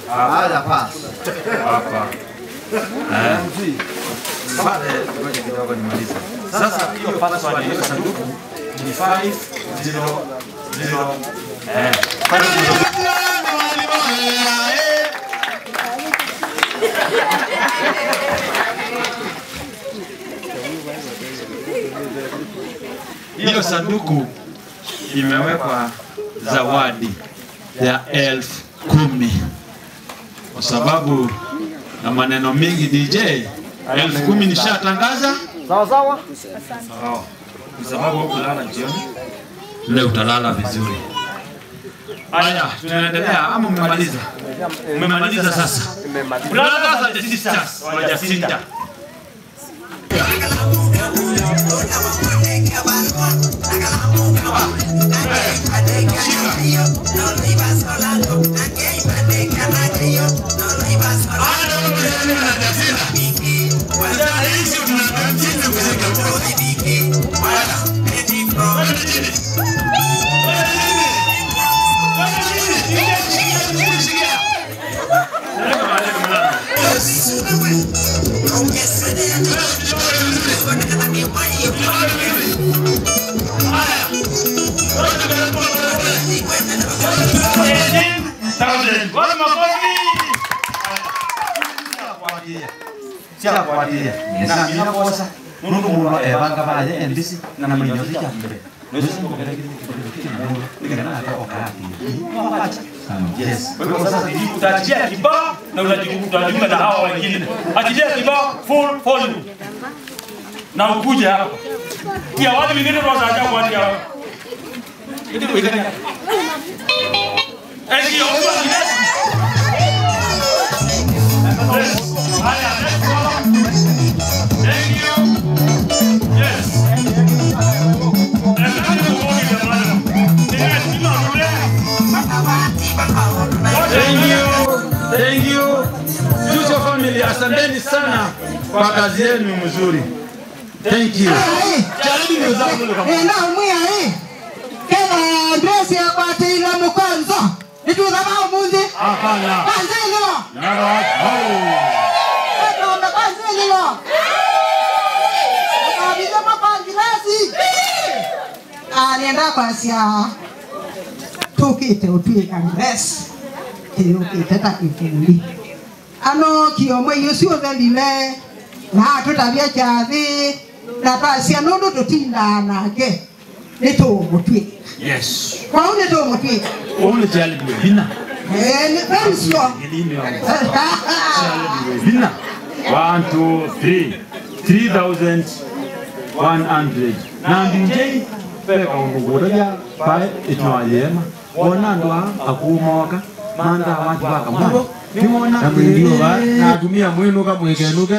Hapa pass. Hapa. Baada ngoja kidogo nimalize. Sasa hiyo password ile sanduku ni 500 hiyo sanduku imewekwa zawadi ya 10,000 kwa sababu na maneno mengi. DJ 10,000 nishatangaza. Sawa sawa. Sawa. Kwa sababu kulala jioni leo utalala vizuri. Haya, tunaendelea ama mmemaliza? Mmemaliza sasa. Brothers and sisters wa Jacinta. Siapa kuatia? Na mina kosa. Nunu mulo bangka baje endisi na nama nyosi jambe. Nyosi ko kena kita na ada okati. Yes. Kwa sasa utajia kibao na unajiunga na hawa wengine. Achilia kibao full volume. Na ukuje hapa. Kia wale wengine wanaanza kuatia hapa. Ndio wengine. Ndio Thank you. Yes. Thank you. Future family, asanteni sana kwa kazi yenu mzuri. Thank you. Jaribu mzangu na mwia kila ndesi ya pati la mkwanza nitu zama munzi hapana kwanza hilo nalo ndio kwanza hilo kabisa mapangilasi alienda kwa sia tukite utwika ngres tukite takifuli ano kiomwe yusio thelile na tutabia chathi na pasia nondo tutinda nake nitugutwika. Yes. Kwa ule to mutwi. Ule chali bina. Ni pensio. Bina. 1 2 3 3100. Na ndinje peka ungugoja pai itwayema. Ona ndo akumoka manda watu bakambo. Nimona ndio ba na tumia mwenu kama mwekenuke.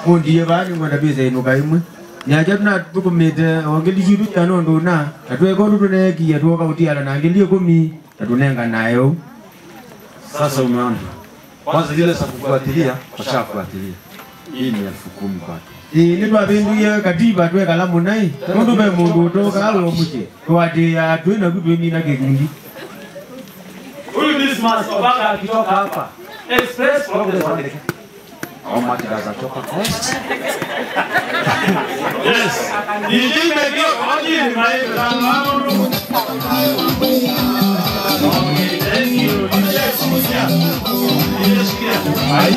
Ndiye bali mwana bize inuka imwe. Nyaja tuna tukumite ongeli jitu chano ndona atweko ndune kia tuoka utiala na ngelie komi atunenga nayo. Sasa umeona. Kwanza zile za kufuatilia washafuatilia. Hii ni 10,000 kwake. Ni babindu ya katiba tweka lamu nai. Mundu be mundu toka alo muche. Twati atwena kutweni na kekungi. Huyu Dismas Obaka akitoka hapa. Express Progress Wandereka. Oma kidaza toka Coast. Yes. Nijime kio kwaji ni maika. Thank you. Ai.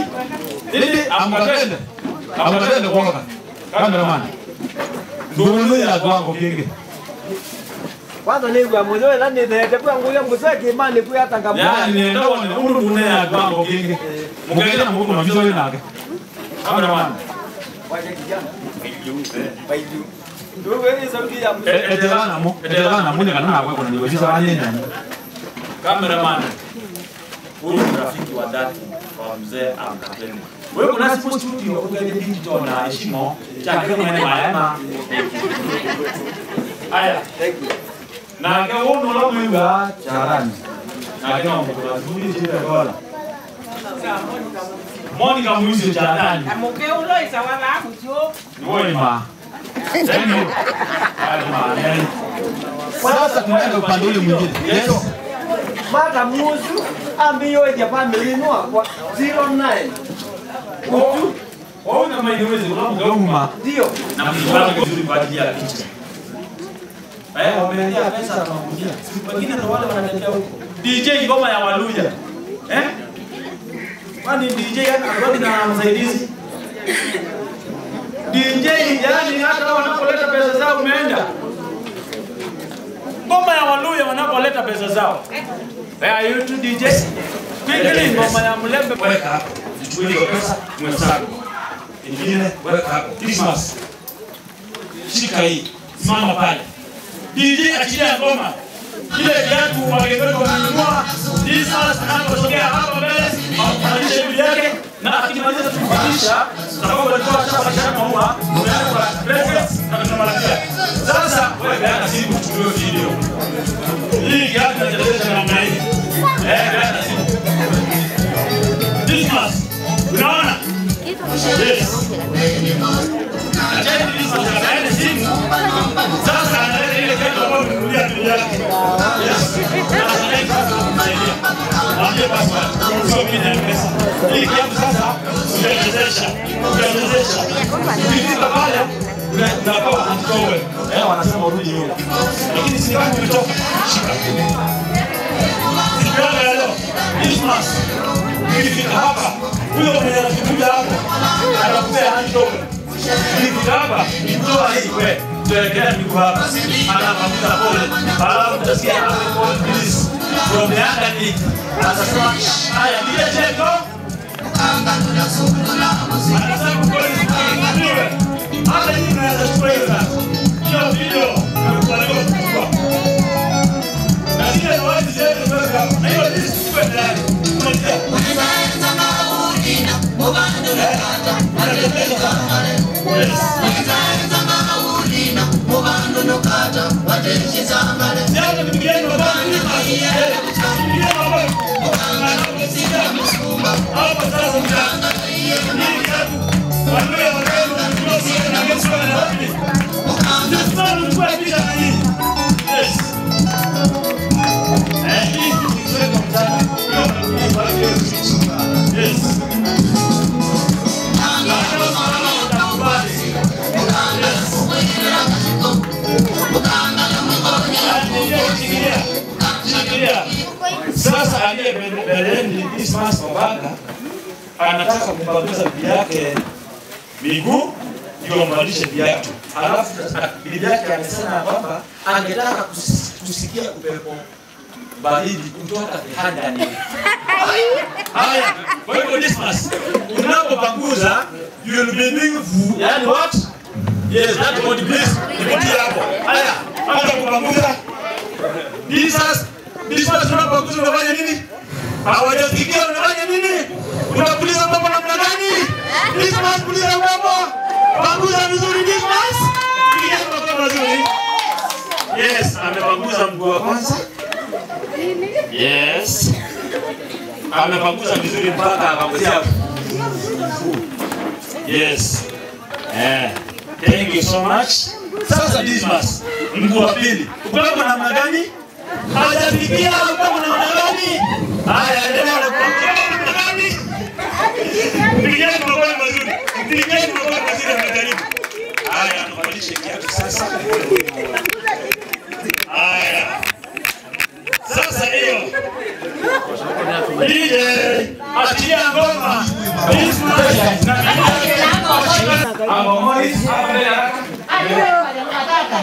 Ili amkatende. Amkatende kwa cameraman. Ndugu ya kwangu kingi. Kwanza ni kwa mwenyewe na nitete kwa nguya mkusaki imani kwa hata ngamba. Yaani ndio ni undu dunia ya kwangu kingi. Mungekena mungu mabizo yake. Cameraman. Waje kijana. Baidu. Ndio wewe sauti ya etelana mwenye kana na kwa ni wajisa wanenda. Cameraman. Huyu ni rafiki wa dhati wa mzee Amkatende. Wewe kuna sipo studio ukende digital na heshima cha kama ni maana. Aya, thank you. Na kwa uno la mwenga charani. Na kama mko nzuri chile dola. Monica Muizo charani. Amoke ulo isawala mjo. Wewe ma. Thank you. Sasa tunaenda upande ule mwingine. Yes. Mata muzu ambiyo ya family no kwa 09. Utu. Waona maendeleo unapogauma. Ndio. Na mjipanga vizuri kwa ajili ya picha. Wameendea pesa na kuingia. Wengine ndio wale wanaletea huko. DJ ngoma ya Waluya. Kwani DJ anakuwa na msaidizi? DJ yani hata wanapoleta pesa zao umeenda. Ngoma ya Waluya wanapoleta pesa zao. Are you to DJ? Kwingine ngoma ya Mlembe weka hapo. Nichukue hiyo pesa mwesabu. Ingine weka hapo. Christmas. Shika hii. Simama pale. DJ achilia ngoma. kile kiatu wangepewa kununua. Dismas anaposogea hapa mbele, afanye shughuli yake na akimaliza kufundisha sababu alikuwa shamba maua, tunaweka presents na tunamalizia. Sasa wewe hata siku tuchukue video. Hii kiatu tunachezesha namna hii. Hata siku. Dismas. Unaona? Yes. Acheni Dismas anaenda simu. Sasa anaenda ile kiatu ambayo nimekulia mbele yake. Yes. Mwambie password. Sio mimi na pesa. Hii kiatu sasa tunachezesha. Ukifika pale unapewa antowe. Wanasema urudi nyuma. Lakini si kama umetoka. Shika. Sikana leo. Dismas. Ukifika hapa, huyo mwenye anakuja hapo anakupea antowe. Ukifika hapa, nitoa hii wewe. Tuelekea miguu hapa. Anapamuta pole. Halafu utasikia pole please. From the underneath. Anasema haya bila cheko. Anasema pole niwe. Hata hii naweza kueleza. Hiyo video nilikuwa kubwa. Na zile zawadi zetu tunaweka. Na hiyo list kwa ndani. Tunatia. Sasa aliye mbeleni Dismas Obaga anataka kumbaguza bibi yake miguu ndio mbadilishe viatu. Alafu bibi yake amesema kwamba angetaka kusikia upepo baridi kutoka ndani. Haya, kwa hivyo Dismas unapopanguza you will be doing yani what? Yes, that body please. Nipitie hapo. Haya, hata kupanguza Dismas unapokuza unafanya nini? Hawajasikia unafanya nini? Unapuliza mambo namna gani? Dismas puliza mambo. Panguza vizuri Dismas. Piga mambo mazuri. Yes, amepanguza mguu wa kwanza. Yes. Amepanguza vizuri mpaka akangozea hapo. Yes. Thank you so much. Sasa Dismas, mguu wa pili. Upepo namna gani? Hajafikia upepo namna gani? Haya, endelea na upepo namna gani? Pigeni makofi mazuri. Pigeni makofi mazuri amejaribu. Haya, tubadilishe kiatu sasa. Haya. Sasa hiyo. DJ, achilia ngoma. Dismas na Amomoi,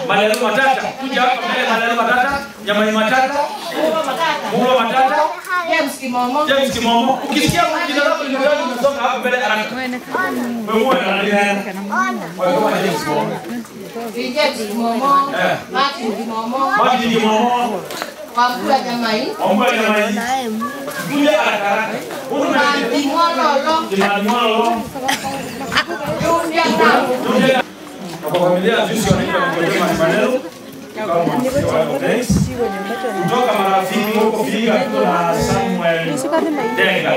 Malalo matata, kuja hapa mbele malalo matata, nyama matata, mulo matata, James Kimomo. Ukisikia jina lako linaanza unasonga hapa mbele haraka. Wewe unaangalia. Wewe kama James Kimomo. James Kimomo, Martin Kimomo. Wambua jamai. Kuja haraka. Kimwalo. Kwa familia juzi wanaitwa Mkojema Manelo. Kutoka marafiki huko Figa na Samuel Denga.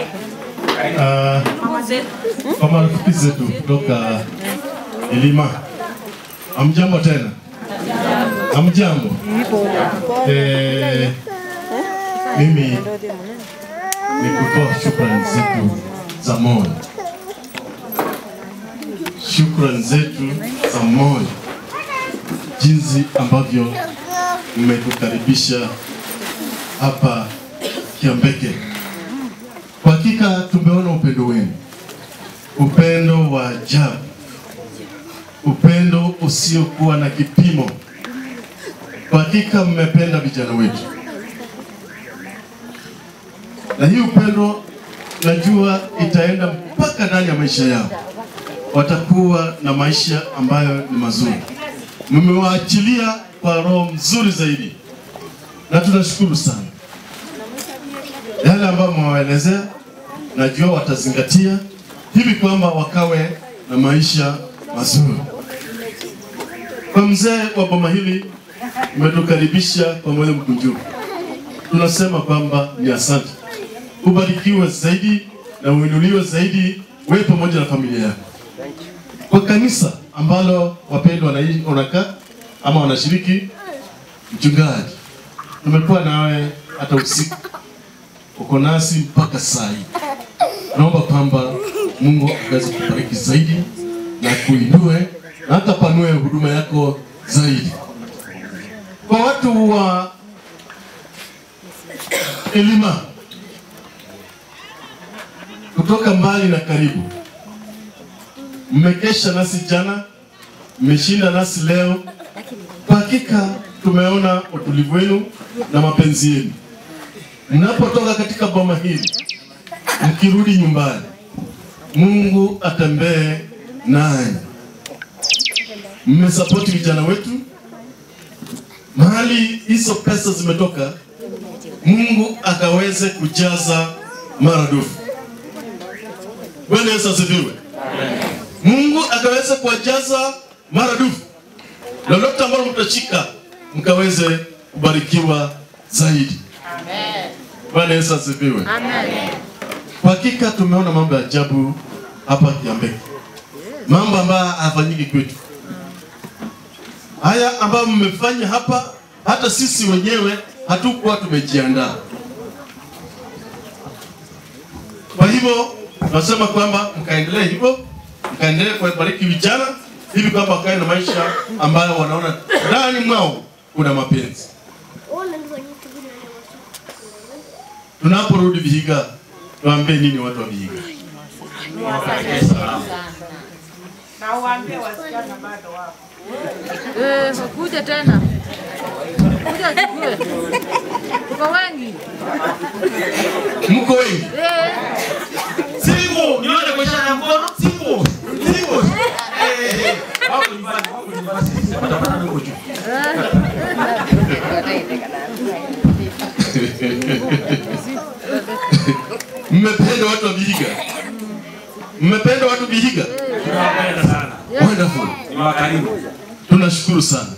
Kwa marafiki zetu kutoka Elima. Amjambo tena. Amjambo. Mimi ni kutoa shukrani zetu za moyo. Shukrani zetu za moyo jinsi ambavyo mmetukaribisha hapa Kiambeke. Kwa hakika tumeona upendo wenu, upendo wa ajabu, upendo usiokuwa na kipimo. Kwa hakika mmependa vijana wetu, na hii upendo najua itaenda mpaka ndani ya maisha yao. Watakuwa na maisha ambayo ni mazuri. Mmewaachilia kwa roho mzuri zaidi. na tunashukuru sana yale ambayo mwaelezea, najua watazingatia hivi kwamba wakawe na maisha mazuri. Kwa mzee wa boma hili umetukaribisha kwa moyo mkunjufu, tunasema kwamba ni asante. Ubarikiwe zaidi na uinuliwe zaidi wewe pamoja na familia yako. Kwa kanisa ambalo wapendwa wanakaa ama wanashiriki, mchungaji, tumekuwa nawe hata usiku, uko nasi mpaka saa hii. Naomba kwamba Mungu aweze kubariki zaidi na kuinue na hata panue huduma yako zaidi. Kwa watu wa Elima kutoka mbali na karibu, mmekesha nasi jana, mmeshinda nasi leo. Kwa hakika tumeona utulivu wenu na mapenzi yenu. Mnapotoka katika boma hili, mkirudi nyumbani, Mungu atembee nanyi. Mmesapoti vijana wetu, mahali hizo pesa zimetoka, Mungu akaweze kujaza maradufu. Bwana Yesu asifiwe. Mungu akaweze kujaza maradufu. Lolote ambalo mtashika mkaweze kubarikiwa zaidi. Amen. Bwana Yesu asifiwe. Amen. Kwa hakika tumeona mambo ya ajabu hapa Kiambeke. Mambo ambayo hayafanyiki kwetu. Haya ambayo mmefanya hapa, hata sisi wenyewe hatukuwa tumejiandaa. Kwa hivyo nasema kwamba mkaendelee hivyo, mkaendelee kubariki vijana hivi kwamba wakae na maisha ambayo wanaona ndani mwao kuna mapenzi. Tunaporudi Vihiga, tuambie nini watu wa Vihiga? Na uambie wasichana bado wapo. Kuja tena. Kuja chukue. Tuko wengi. Mko wengi? Simu, nione kwa ishara ya mkono, simu. Simu. Hapo nyumbani, hapo nyumbani. Watapata niko juu. Mmependa watu wa Vihiga? Mmependa watu Vihiga? Tunawapenda sana. Wonderful. Ni wakarimu. Tunashukuru sana.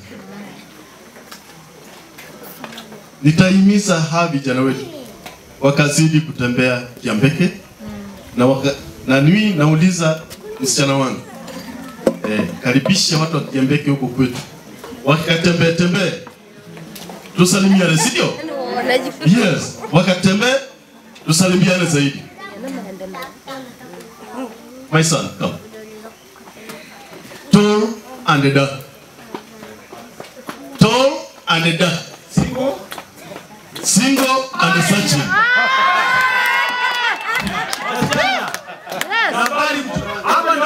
Nitahimiza hawa vijana wetu wakazidi kutembea Kiambeke na mimi nauliza msichana wangu, karibisha watu wa Kiambeke huko kwetu. Wakatembea tembea. Tusalimiane, si ndio? Yes, wakatembea tusalimiane zaidi. My son, come. Tall and dark. Tall and dark. Single and searching. Habari hapa ndo.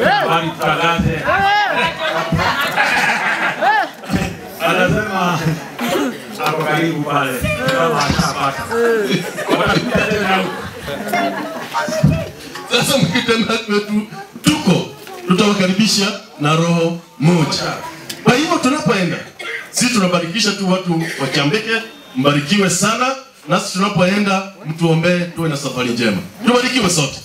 Habari tangaze. Anasema hapo karibu pale. Kama atapata. Watakuja tena. Sasa mkitembea kwetu tutawakaribisha na roho moja. Kwa hivyo tunapoenda, sisi tunabarikisha tu watu wa Kiambeke, mbarikiwe sana. Nasi tunapoenda mtuombee tuwe na safari njema. Tubarikiwe sote.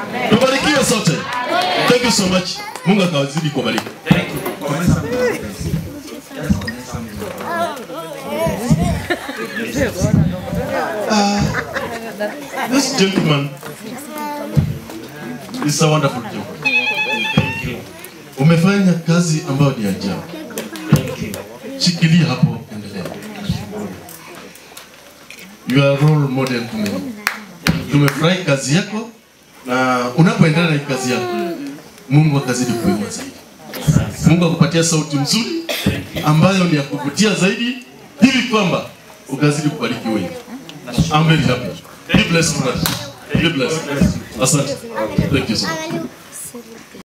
Amen. Tubarikiwe sote. Amen. Thank you so much. Mungu akawazidi kubariki. Thank you. This gentleman is a wonderful job. Thank you. Umefanya kazi ambayo ni ajabu. Thank you. Shikilia hapo, endelea. You are role model to me. Tumefurahi kazi yako na unapoendelea na kazi yako, Mungu akazidi kuinua zaidi. Mungu akupatia sauti nzuri ambayo ni ya kuvutia zaidi hivi kwamba ukazidi kubariki wengi. I'm very happy. Be blessed, brother. Be blessed. Asante. Thank you so much.